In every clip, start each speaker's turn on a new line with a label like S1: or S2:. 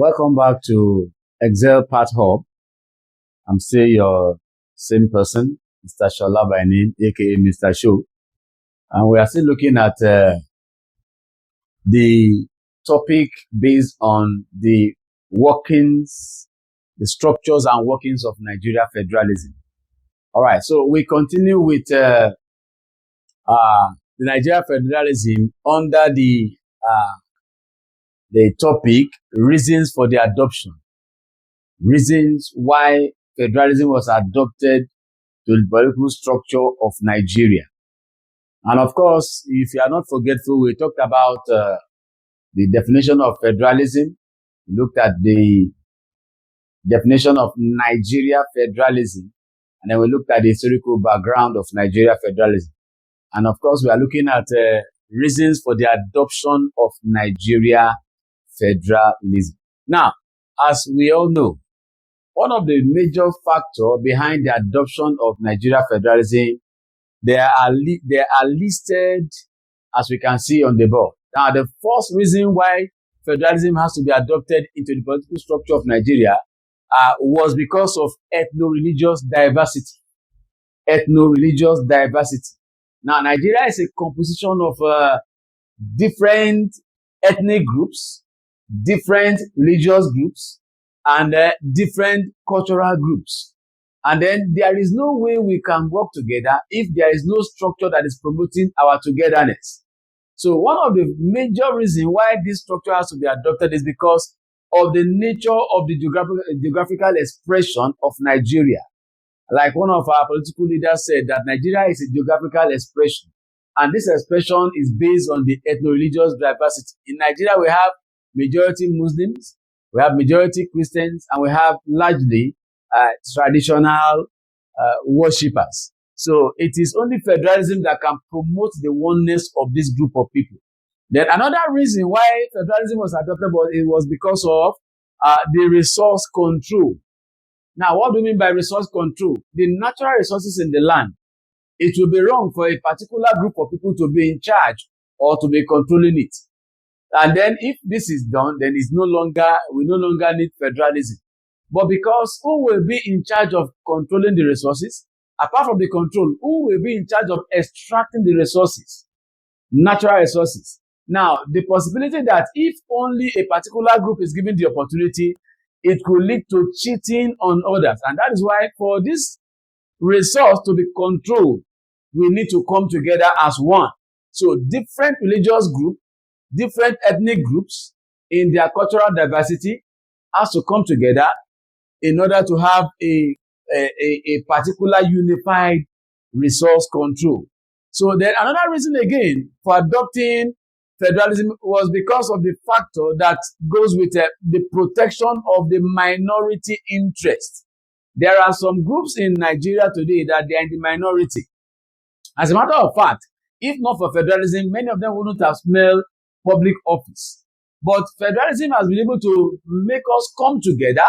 S1: Welcome back to Excel Part Hub. I'm still your same person, Mr. Shola by name, aka Mr. Show. And we are still looking at the topic based on the workings, the structures and workings of Nigeria federalism. All right, so we continue with the Nigeria federalism under the topic reasons for the adoption, reasons why federalism was adopted to the political structure of Nigeria. And of course, if you are not forgetful, we talked about the definition of federalism. We looked at the definition of Nigeria federalism, and then we looked at the historical background of Nigeria federalism. And of course, we are looking at reasons for the adoption of Nigeria federalism. Now, as we all know, one of the major factors behind the adoption of Nigeria federalism, they are listed as we can see on the board. Now, the first reason why federalism has to be adopted into the political structure of Nigeria was because of ethno-religious diversity. Ethno-religious diversity. Now, Nigeria is a composition of different ethnic groups, different religious groups, and different cultural groups. And then there is no way we can work together if there is no structure that is promoting our togetherness. So one of the major reasons why this structure has to be adopted is because of the nature of the geographical expression of Nigeria. Like one of our political leaders said, that Nigeria is a geographical expression. And this expression is based on the ethno-religious diversity. In Nigeria, we have majority Muslims, we have majority Christians, and we have largely traditional worshippers. So it is only federalism that can promote the oneness of this group of people. Then another reason why federalism was adopted was because of the resource control. Now, what do we mean by resource control? The natural resources in the land. It will be wrong for a particular group of people to be in charge or to be controlling it. And then if this is done, then we no longer need federalism. But because who will be in charge of controlling the resources? Apart from the control, who will be in charge of extracting the resources? Natural resources. Now, the possibility that if only a particular group is given the opportunity, it could lead to cheating on others. And that is why for this resource to be controlled, we need to come together as one. So different religious groups, different ethnic groups in their cultural diversity has to come together in order to have a particular unified resource control. So then another reason again for adopting federalism was because of the factor that goes with the protection of the minority interest. There are some groups in Nigeria today that they are in the minority. As a matter of fact, if not for federalism, many of them wouldn't have smelled public office. But federalism has been able to make us come together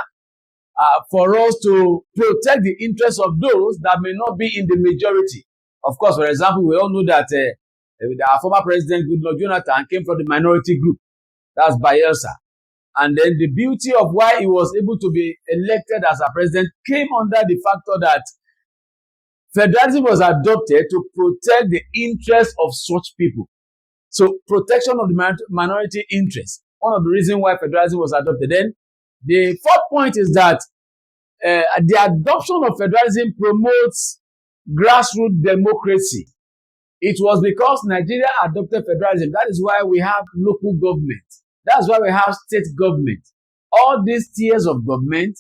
S1: for us to protect the interests of those that may not be in the majority. Of course, for example, we all know that our former president, Goodluck Jonathan, came from the minority group. That's Bayelsa. And then the beauty of why he was able to be elected as a president came under the factor that federalism was adopted to protect the interests of such people. So protection of the minority interest, one of the reasons why federalism was adopted. Then the fourth point is that the adoption of federalism promotes grassroots democracy. It was because Nigeria adopted federalism. That is why we have local government. That's why we have state government. All these tiers of government,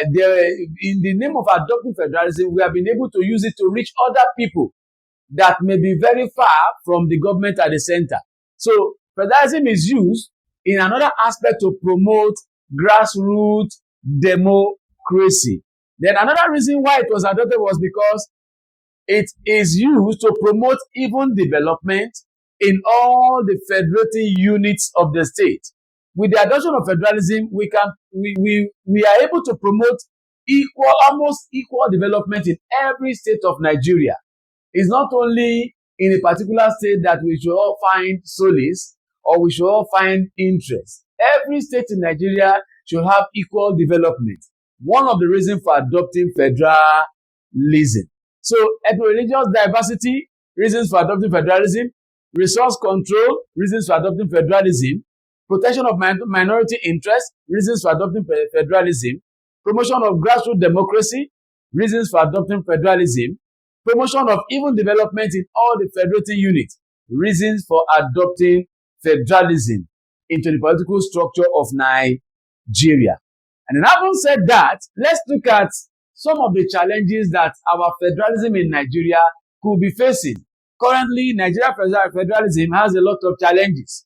S1: in the name of adopting federalism, we have been able to use it to reach other people that may be very far from the government at the center. So federalism is used in another aspect to promote grassroots democracy. Then another reason why it was adopted was because it is used to promote even development in all the federating units of the state. With the adoption of federalism, we are able to promote almost equal development in every state of Nigeria. It's not only in a particular state that we should all find solace or we should all find interest. Every state in Nigeria should have equal development. One of the reasons for adopting federalism. So, ethno-religious diversity, reasons for adopting federalism. Resource control, reasons for adopting federalism. Protection of minority interests, reasons for adopting federalism. Promotion of grassroots democracy, reasons for adopting federalism. Promotion of even development in all the federating units, reasons for adopting federalism into the political structure of Nigeria. And then having said that, let's look at some of the challenges that our federalism in Nigeria could be facing. Currently, Nigerian federalism has a lot of challenges.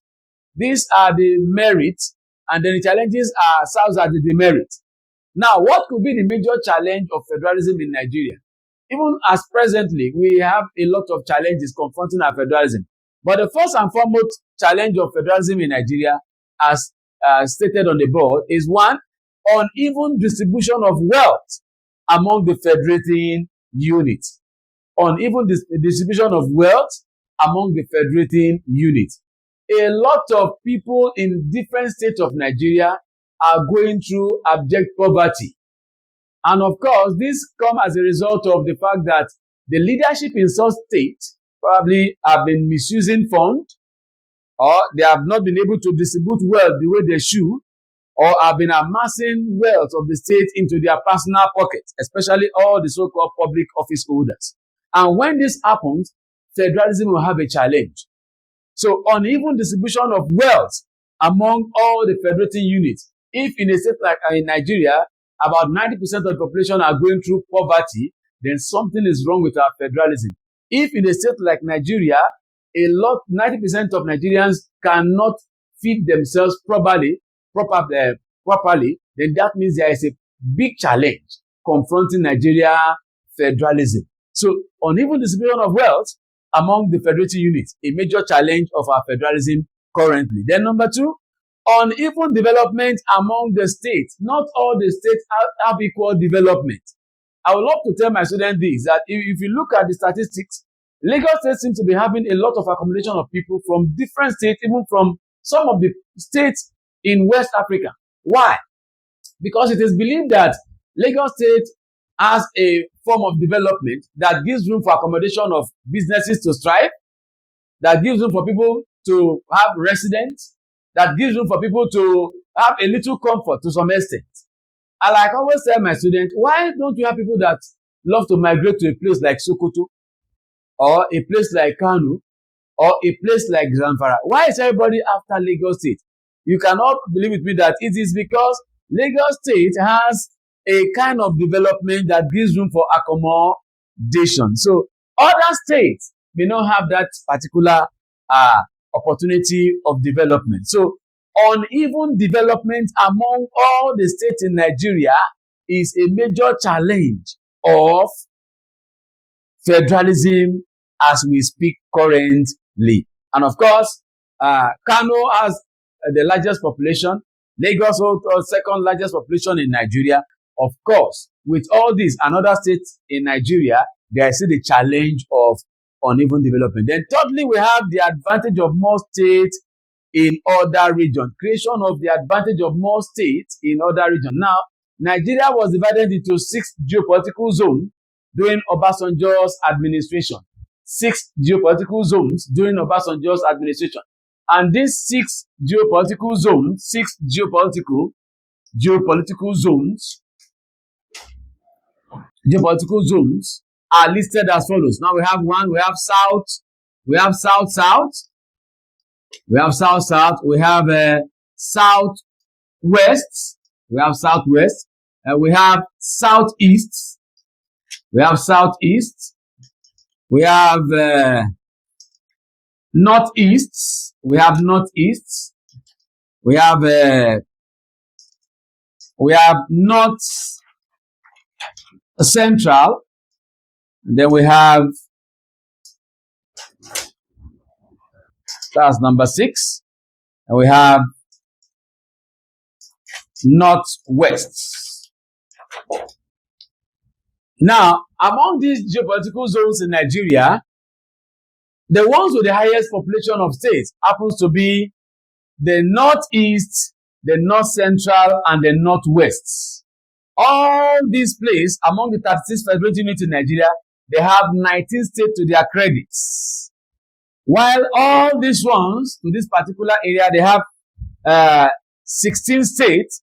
S1: These are the merits, and then the challenges are serves as the demerits. Now, what could be the major challenge of federalism in Nigeria? Even as presently, we have a lot of challenges confronting our federalism. But the first and foremost challenge of federalism in Nigeria, as stated on the board, is one, uneven distribution of wealth among the federating units. Uneven distribution of wealth among the federating units. A lot of people in different states of Nigeria are going through abject poverty. And of course, this comes as a result of the fact that the leadership in such states probably have been misusing funds, or they have not been able to distribute wealth the way they should, or have been amassing wealth of the state into their personal pockets, especially all the so-called public office holders. And when this happens, federalism will have a challenge. So uneven distribution of wealth among all the federating units. If in a state like in Nigeria, about 90% of the population are going through poverty, then something is wrong with our federalism. If in a state like Nigeria, 90% of Nigerians cannot feed themselves properly, then that means there is a big challenge confronting Nigeria federalism. So uneven distribution of wealth among the federating units, a major challenge of our federalism currently. Then number two, uneven development among the states. Not all the states have equal development. I would love to tell my students this, that if you look at the statistics, Lagos State seems to be having a lot of accommodation of people from different states, even from some of the states in West Africa. Why? Because it is believed that Lagos State has a form of development that gives room for accommodation of businesses to strive, that gives room for people to have residence, that gives room for people to have a little comfort to some extent. And like I always tell my students, why don't you have people that love to migrate to a place like Sokoto, or a place like Kano, or a place like Zamfara? Why is everybody after Lagos State? You cannot believe with me that it is because Lagos State has a kind of development that gives room for accommodation. So other states may not have that particular opportunity of development. So uneven development among all the states in Nigeria is a major challenge of federalism as we speak currently. And of course, Kano has the largest population. Lagos holds second largest population in Nigeria. Of course, with all this and other states in Nigeria, there is still the challenge of uneven development. Then thirdly, we have the advantage of more states in other regions. Creation of the advantage of more states in other regions. Now, Nigeria was divided into 6 geopolitical zones during Obasanjo's administration. 6 geopolitical zones during Obasanjo's administration. And these 6 geopolitical zones, 6 geopolitical zones are listed as follows. Now we have one, we have south, we have south-south, we have south-south, we have south-west, we have south-west, we have south-east, we have south-east, we have north-east, we have north-east, we have north central, and then we have, that's number 6, and we have northwest. Now, among these geopolitical zones in Nigeria, the ones with the highest population of states happens to be the northeast the North Central, and the Northwest. All these places, among the 36 federated units in Nigeria, they have 19 states to their credits. While all these ones, to this particular area, they have 16 states,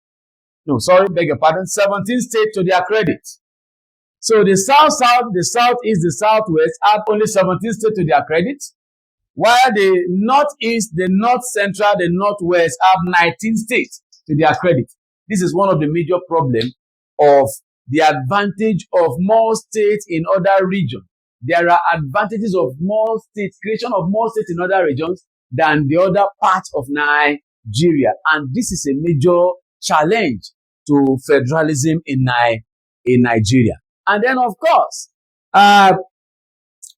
S1: no, sorry, beg your pardon, 17 states to their credit. So the South-South, the Southeast, the Southwest have only 17 states to their credit, while the Northeast, the North Central, the Northwest have 19 states to their credit. This is one of the major problems of the advantage of more states in other regions. There are advantages of more states, creation of more states in other regions than the other parts of Nigeria. And this is a major challenge to federalism in Nigeria. And then, of course,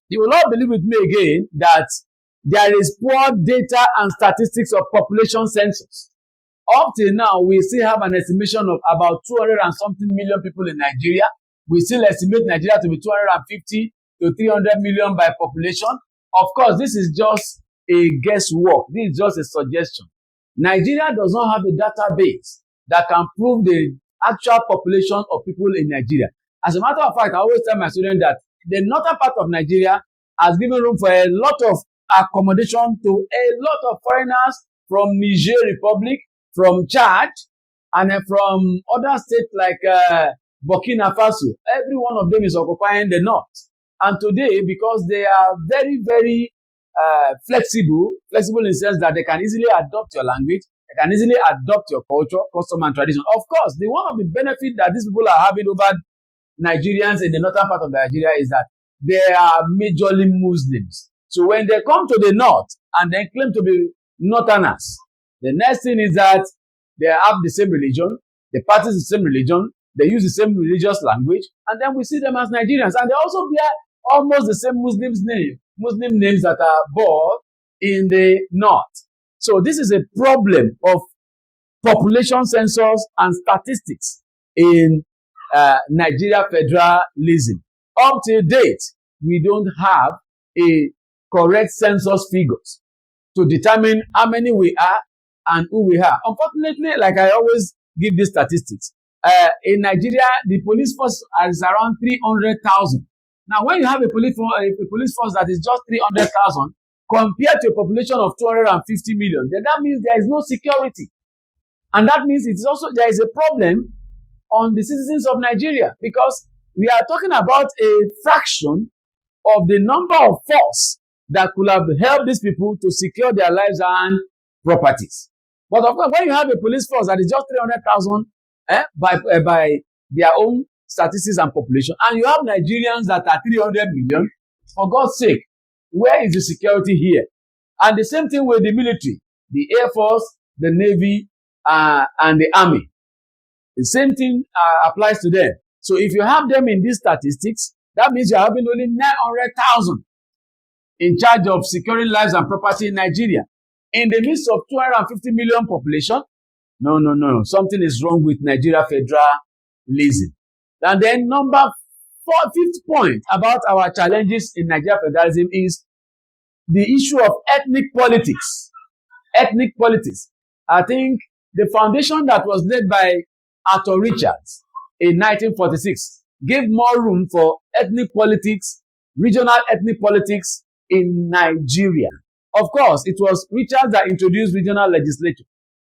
S1: you will not believe with me again that there is poor data and statistics of population census. Up till now, we still have an estimation of about 200 and something million people in Nigeria. We still estimate Nigeria to be 250 to 300 million by population. Of course, this is just a guesswork. This is just a suggestion. Nigeria does not have a database that can prove the actual population of people in Nigeria. As a matter of fact, I always tell my students that the northern part of Nigeria has given room for a lot of accommodation to a lot of foreigners from Niger Republic, from Chad, and from other states like Burkina Faso. Every one of them is occupying the north. And today, because they are very, very flexible in the sense that they can easily adopt your language, they can easily adopt your culture, custom, and tradition. Of course, one of the benefits that these people are having over Nigerians in the northern part of Nigeria is that they are majorly Muslims. So when they come to the north and then claim to be northerners, the next thing is that they have the same religion, they practice the same religion, they use the same religious language, and then we see them as Nigerians. And they also bear almost the same Muslim names that are born in the north. So this is a problem of population census and statistics in Nigeria federalism. Up to date, we don't have a correct census figures to determine how many we are and who we are. Unfortunately, like I always give these statistics, in Nigeria, the police force is around 300,000. Now, when you have a police force that is just 300,000 compared to a population of 250 million, then that means there is no security. And that means there is a problem on the citizens of Nigeria, because we are talking about a fraction of the number of force that could have helped these people to secure their lives and properties. But of course, when you have a police force that is just 300,000 by their own statistics and population, and you have Nigerians that are 300 million, for God's sake, where is the security here? And the same thing with the military, the Air Force, the Navy, and the Army. The same thing applies to them. So if you have them in these statistics, that means you're having only 900,000 in charge of securing lives and property in Nigeria. In the midst of 250 million population, no. Something is wrong with Nigeria federalism. And then fifth point about our challenges in Nigeria federalism is the issue of ethnic politics. Ethnic politics. I think the foundation that was laid by Arthur Richards in 1946 gave more room for ethnic politics, regional ethnic politics in Nigeria. Of course, it was Richards that introduced regional legislature.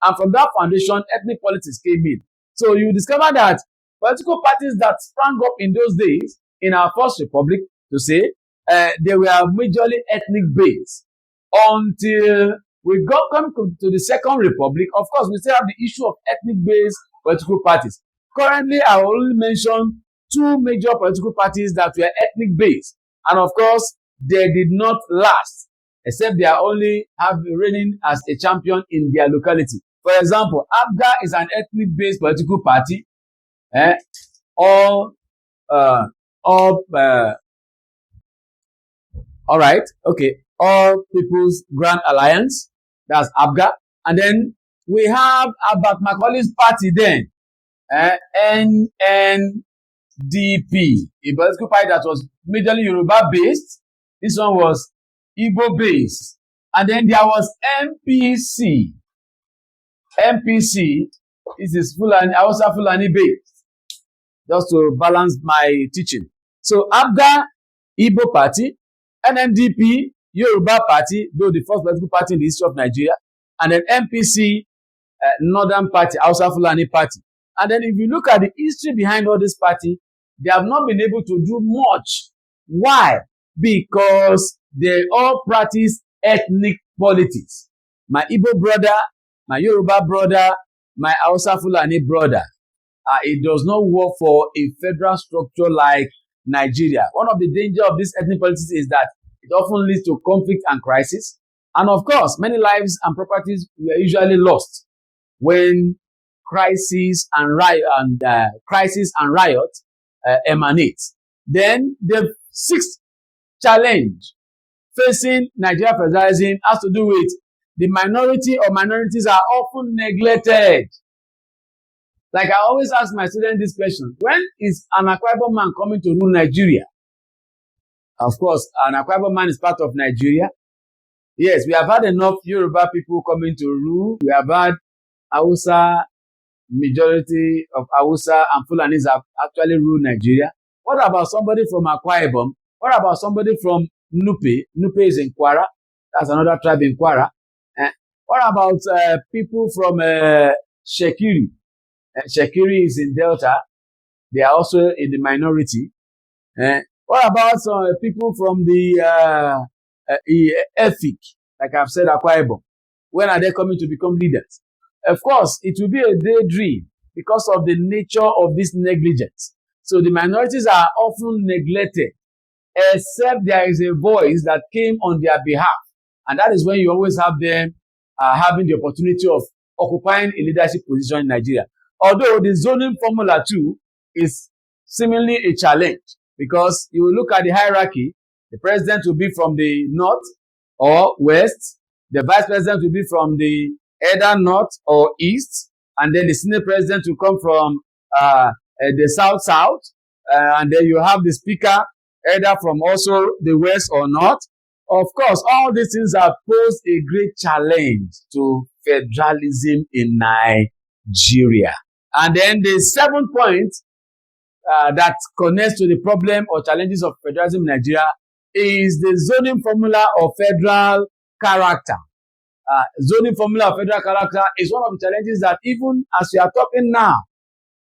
S1: And from that foundation, ethnic politics came in. So you discover that political parties that sprang up in those days, in our first republic, to say, they were majorly ethnic based. Until we come to the second republic, of course, we still have the issue of ethnic based political parties. Currently, I will only mention two major political parties that were ethnic based. And of course, they did not last, except they are only reigning as a champion in their locality. For example, ABGA is an ethnic-based political party. All People's Grand Alliance, that's ABGA. And then we have Abat Makauli's party then, NNDP, a political party that was majorly Yoruba-based. This one was Igbo-based. And then there was MPC. MPC, this is Fulani, Hausa Fulani based, just to balance my teaching. So ABGA, Igbo Party, NNDP, Yoruba Party, though the first political party in the history of Nigeria, and then MPC, Northern Party, Hausa Fulani Party. And then if you look at the history behind all this party, they have not been able to do much. Why? Because they all practice ethnic politics. My Igbo brother, my Yoruba brother, my Hausa Fulani brother. It does not work for a federal structure like Nigeria. One of the dangers of this ethnic politics is that it often leads to conflict and crisis. And of course, many lives and properties were usually lost when crisis and riot emanate. Then the sixth challenge facing Nigerian federalism has to do with the minority or minorities are often neglected. Like I always ask my students this question: when is an Akwa Ibom man coming to rule Nigeria? Of course, an Akwa Ibom man is part of Nigeria. Yes, we have had enough Yoruba people coming to rule. We have had Hausa, majority of Hausa and Fulanis have actually ruled Nigeria. What about somebody from Akwa Ibom? What about somebody from Nupe? Nupe is in Kwara. That's another tribe in Kwara. What about people from Shekiri? Shekiri is in Delta. They are also in the minority. What about some people from the Efik? Like I've said, Akwa Ibom. When are they coming to become leaders? Of course, it will be a daydream because of the nature of this negligence. So the minorities are often neglected, except there is a voice that came on their behalf. And that is when you always have them having the opportunity of occupying a leadership position in Nigeria. Although the zoning formula too is seemingly a challenge, because you will look at the hierarchy, the president will be from the north or west, the vice president will be from the either north or east, and then the senate president will come from the south, and then you have the speaker either from also the west or north. Of course, all these things have posed a great challenge to federalism in Nigeria. And then the seventh point that connects to the problem or challenges of federalism in Nigeria is the zoning formula of federal character. Zoning formula of federal character is one of the challenges that even as we are talking now,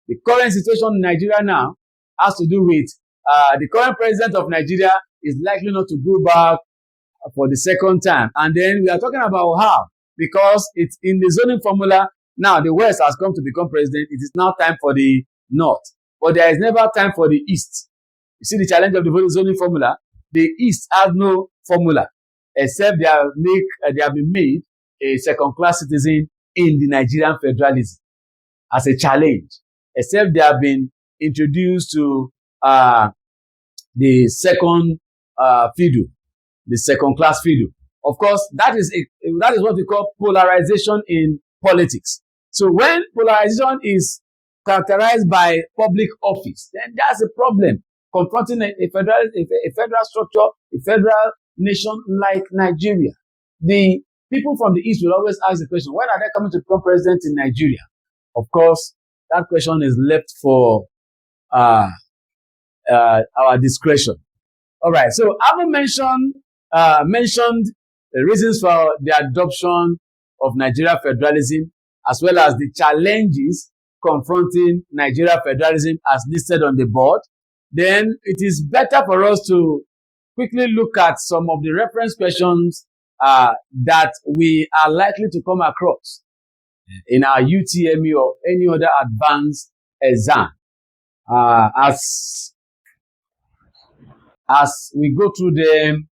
S1: the current situation in Nigeria now has to do with the current president of Nigeria is likely not to go back for the second time. And then we are talking about how, because it's in the zoning formula, now the West has come to become president. It is now time for the North. But there is never time for the East. You see the challenge of the zoning formula? The East has no formula, except they have been made a second-class citizen in the Nigerian federalism as a challenge, except they have been introduced to the second fiddle, the second-class fiddle. Of course, that is what we call polarization in politics. So when polarization is characterized by public office, then that's a problem confronting a federal structure, a federal nation like Nigeria. The people from the East will always ask the question, when are they coming to become president in Nigeria? Of course, that question is left for our discretion. All right. So having mentioned the reasons for the adoption of Nigeria federalism, as well as the challenges confronting Nigeria federalism as listed on the board, then it is better for us to quickly look at some of the reference questions that we are likely to come across in our UTME or any other advanced exam. As we go through them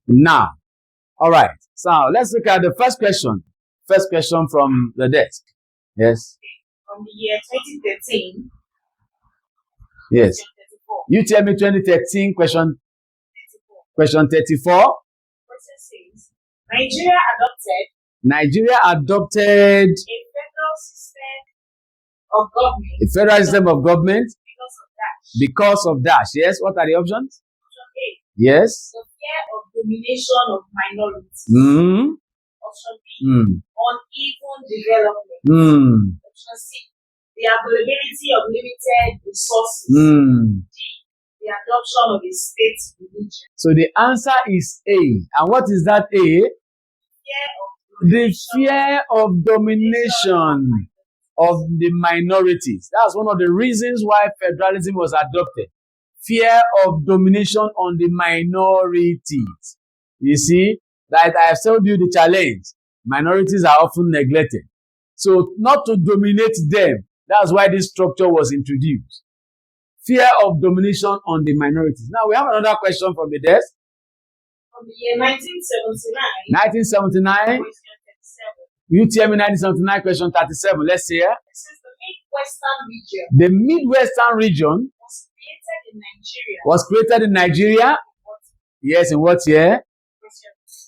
S1: now. All right. So let's look at the first question. First question from the desk. Yes.
S2: From the year 2013.
S1: Yes. UTME 2013 question 34. Question 34.
S2: Question says, Nigeria adopted
S1: a
S2: federal system of government.
S1: A federal system of government
S2: Because of that.
S1: because of that. Yes. What are the options?
S2: Option A.
S1: Yes.
S2: The fear of domination of minorities.
S1: Mm-hmm.
S2: Option B. uneven development. Option C, the availability of limited resources. D, the adoption of a state religion.
S1: So the answer is A. And what is that A? The fear of domination of the minorities. That's one of the reasons why federalism was adopted. Fear of domination on the minorities. You see, like I have told you the challenge, minorities are often neglected. So not to dominate them, that's why this structure was introduced. Fear of domination on the minorities. Now we have another question from the desk.
S2: From the year 1979.
S1: 1979. UTM 1979, question 37. Let's see here.
S2: This is the Midwestern region.
S1: The Midwestern region was created in Nigeria. Yes, in what year?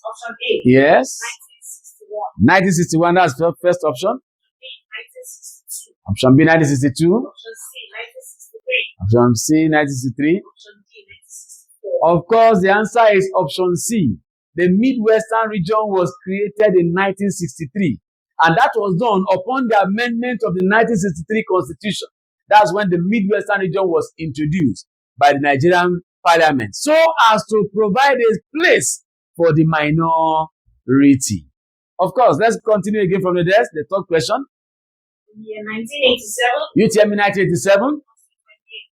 S2: Option A.
S1: Yes.
S2: 1961.
S1: 1961, that's the first option.
S2: B, 1962.
S1: Option B, 1962.
S2: Option C, 1963.
S1: Option C, 1963.
S2: Option D, 1964.
S1: Of course, the answer is option C. The Midwestern region was created in 1963. And that was done upon the amendment of the 1963 Constitution. That's when the Midwestern region was introduced by the Nigerian Parliament, so as to provide a place for the minority. Of course, let's continue again from the desk. The third question.
S2: In the year 1987.
S1: UTM 1987.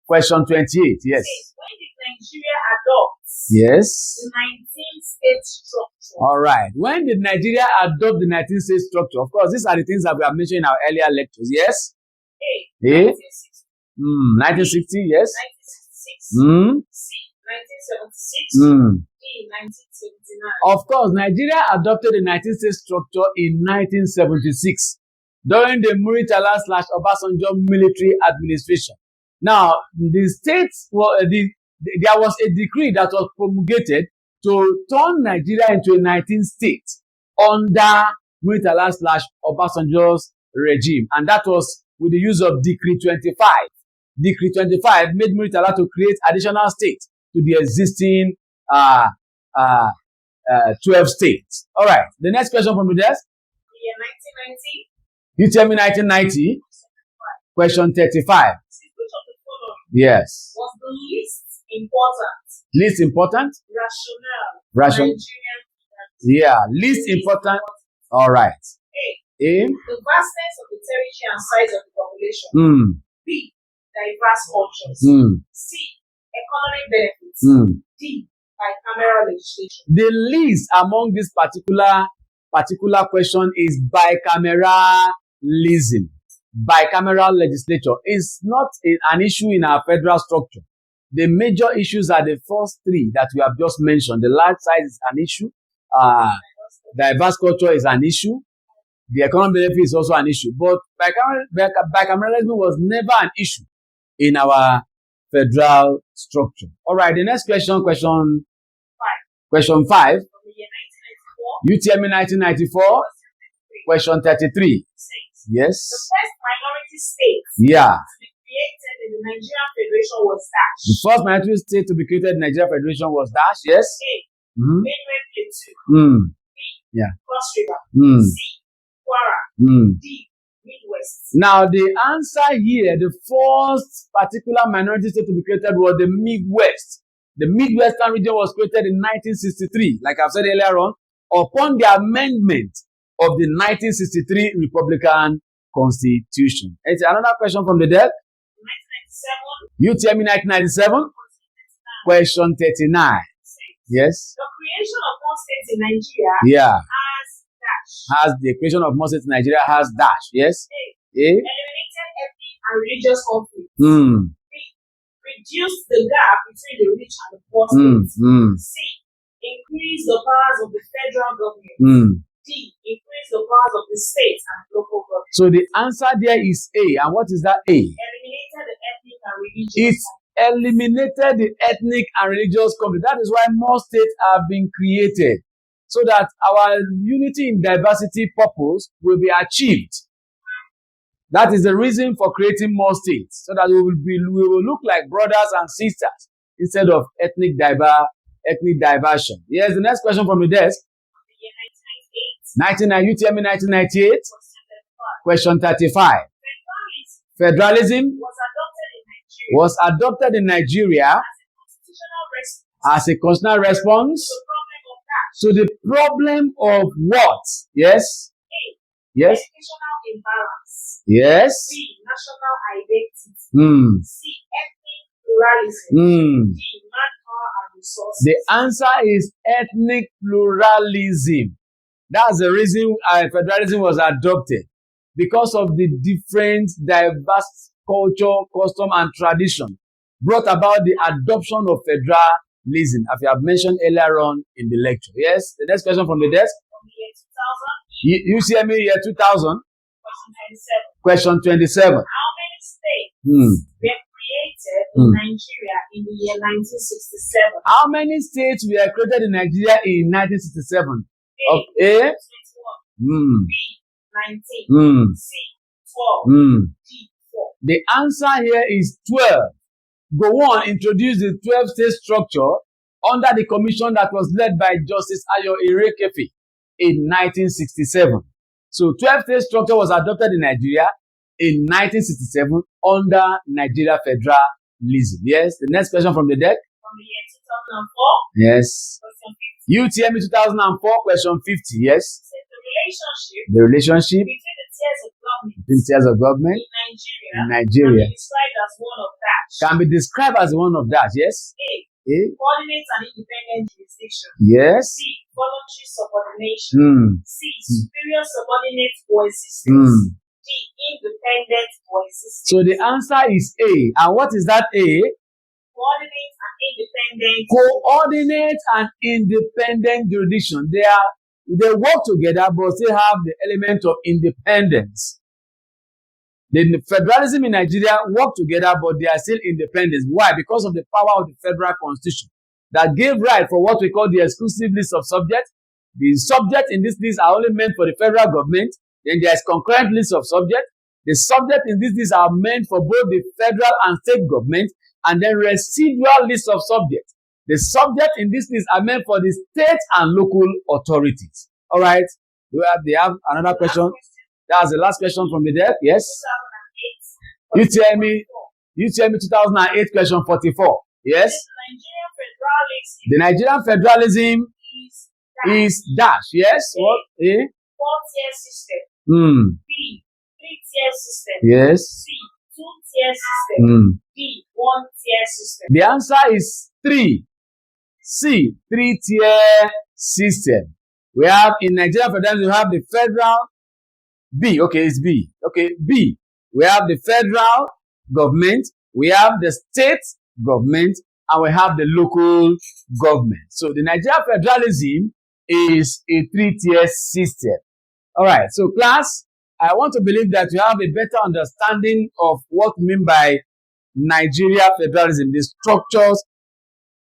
S1: Question 28. Yes.
S2: When did Nigeria adopt
S1: Yes.
S2: the 19-state structure?
S1: All right. When did Nigeria adopt the 19-state structure? Of course, these are the things that we have mentioned in our earlier lectures. Yes.
S2: A.
S1: 1960. Yes.
S2: 1966. C. 1976. D. 1979.
S1: Of course, Nigeria adopted the 19-state structure in 1976 during the Muritala/Obasanjo military administration. Now, the states there was a decree that was promulgated to turn Nigeria into a 19th state under Muritala/Obasanjo's regime, and that was with the use of Decree 25. Decree 25 made Muritala to create additional states to the existing 12 states. All right. The next question from the desk.
S2: The year 1990.
S1: You tell me 1990. Question 35.
S2: Which of the following
S1: Yes.
S2: was the least important?
S1: Least important?
S2: Rationale.
S1: Nigerian. Yeah. Least important. All right.
S2: A.
S1: A.
S2: The vastness of the territory and size of the population. B. Diverse cultures. C. Economic benefits. D. Bicameral legislation.
S1: The least among this particular question is bicameralism. Bicameral legislature is not an issue in our federal structure. The major issues are the first three that we have just mentioned. The large size is an issue. Diverse culture is an issue. The economic benefit is also an issue. But bicameralism was never an issue in our federal structure. All right, the next question, question 5.
S2: From the year 1994.
S1: UTM 1994. Question 33. Yes.
S2: The first minority state
S1: Yeah.
S2: to be created in the Nigerian Federation was Dash.
S1: The first minority state to be created in the Nigerian Federation was Dash. Yes.
S2: A. Benue Plateau.
S1: Mm.
S2: B.
S1: Yeah.
S2: Cross River.
S1: Mm.
S2: C. Kwara.
S1: Mm.
S2: D. Midwest.
S1: Now, the answer here, the first particular minority state to be created was the Midwest. The Midwestern region was created in 1963, like I've said earlier on, upon the amendment of the 1963 Republican Constitution. It's another question from the desk.
S2: 1997.
S1: UTM 1997. Question 39. Yes.
S2: The creation of more states in Nigeria
S1: Yeah.
S2: has Dash.
S1: Has the creation of more states in Nigeria has Dash. Yes.
S2: A.
S1: A.
S2: Eliminated ethnic and religious conflicts.
S1: Mm.
S2: B. Reduced the gap between the rich and the poor
S1: Mm.
S2: states.
S1: Mm.
S2: C. Increase the powers of the federal government.
S1: Mm.
S2: D. Increase the powers of the states and local government.
S1: So the answer there is A. And what is that A?
S2: Eliminated the ethnic and religious
S1: It's eliminated the ethnic and religious conflict. That is why more states have been created, so that our unity in diversity purpose will be achieved. That is the reason for creating more states, so that we will look like brothers and sisters instead of ethnic diversion. Yes, the next question from the desk.
S2: The year
S1: UTME 1998. Question 35. Federalism was adopted in Nigeria as a constitutional response to the problem of what? Yes? Yes?
S2: Educational imbalance.
S1: Yes?
S2: B. National identity. C. Ethnic pluralism. D. Manpower and resources.
S1: The answer is ethnic pluralism. That's the reason federalism was adopted. Because of the different, diverse culture, custom, and tradition brought about the adoption of federalism, as we have mentioned earlier on in the lecture. Yes? The next question from the desk.
S2: From the year 2000.
S1: UCME year 2000.
S2: Question 27.
S1: Question 27.
S2: How many states were created in Nigeria in the year 1967?
S1: How many states were created in Nigeria in 1967? A.
S2: 21. B. 19. C. 12. D. 4.
S1: The answer here is 12. Go on, introduce the 12-state structure under the commission that was led by Justice Ayo Irekefe in 1967. So 12-state structure was adopted in Nigeria in 1967 under Nigeria Federalism. Yes, the next question from the deck.
S2: From the year 2004.
S1: Yes. UTME 2004, question 50. Yes.
S2: The relationship
S1: between tiers of government
S2: in Nigeria
S1: can be described as one of that. Yes.
S2: A. Coordinate and independent jurisdiction.
S1: Yes.
S2: C. Voluntary subordination. C. Superior subordinate coexistence. D. Independent coexistence.
S1: So the answer is A. And what is that A?
S2: Coordinate and independent.
S1: Coordinate and independent jurisdiction. They work together, but still have the element of independence. The federalism in Nigeria work together, but they are still independent. Why? Because of the power of the federal constitution that gave right for what we call the exclusive list of subjects. The subjects in this list are only meant for the federal government. Then there is concurrent list of subjects. The subjects in this list are meant for both the federal and state government, and then residual list of subjects. The subjects in this list are meant for the state and local authorities. All right. They have another question. That's the last question from the deck. Yes.
S2: 2008.
S1: UTME 2008, question 44. Yes. The Nigerian Federalism is dash. Yes. What? A.
S2: 4-tier system. B. 3-tier system.
S1: Yes.
S2: C. 2-tier system. D. 1-tier system.
S1: The answer is 3. C. 3-tier system. We have in Nigerian Federalism, we have the federal. B. Okay, it's B. Okay, B. We have the federal government, we have the state government, and we have the local government. So the Nigerian Federalism is a 3-tier system. All right. So class, I want to believe that you have a better understanding of what we mean by Nigeria Federalism, the structures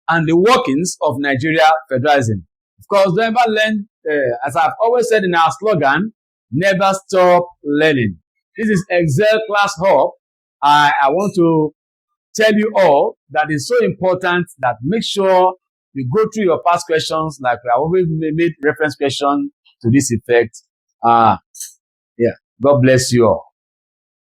S1: and the workings of Nigeria Federalism. Of course, never learn, as I've always said in our slogan, never stop learning. This is Excel Class Hub. I want to tell you all that it's so important that make sure you go through your past questions, like we have always made reference question to this effect. Yeah. God bless you all.